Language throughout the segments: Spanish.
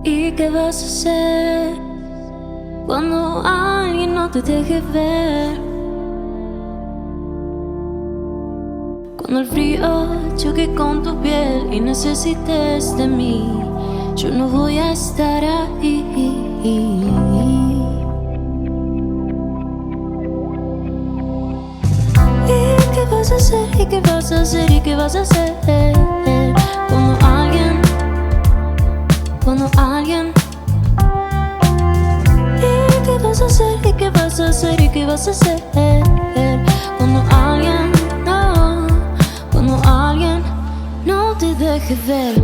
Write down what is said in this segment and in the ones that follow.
¿Y qué vas a hacer cuando alguien no te deje ver? Cuando el frío choque con tu piel y necesites de mí, yo no voy a estar ahí. ¿Y qué vas a hacer? ¿Y qué vas a hacer? ¿Y qué vas a hacer? Cuando alguien ¿Y qué vas a hacer? ¿Y qué vas a hacer? ¿Y qué vas a hacer? Cuando alguien no te deje ver.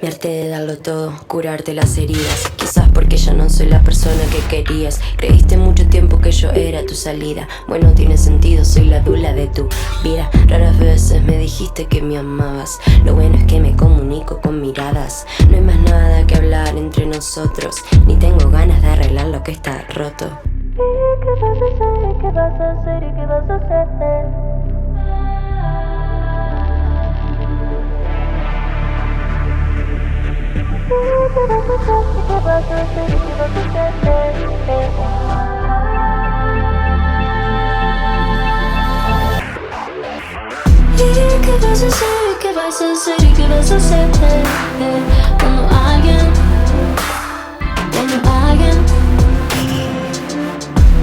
Mi arte de darlo todo, curarte las heridas. Quizás porque ya no soy la persona que querías. Creíste mucho tiempo que yo era tu salida. Bueno, tiene sentido, soy la dula de tu vida. Raras veces me dijiste que me amabas. Lo bueno es que me comunico con miradas. No hay más nada que hablar entre nosotros, ni tengo ganas de arreglar lo que está roto. ¿Y qué vas a hacer? ¿Y qué vas a hacer? ¿Y qué vas a hacer? ¿Qué vas a hacer? ¿Qué vas a hacer? ¿Y qué vas a hacer? ¿Y qué vas a hacer? ¿Y qué vas a hacer? Cuando alguien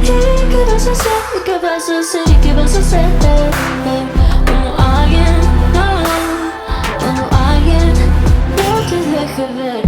¿Y qué vas a hacer? ¿Y qué vas a hacer? ¿Y qué vas a hacer? Cuando alguien no te deje ver.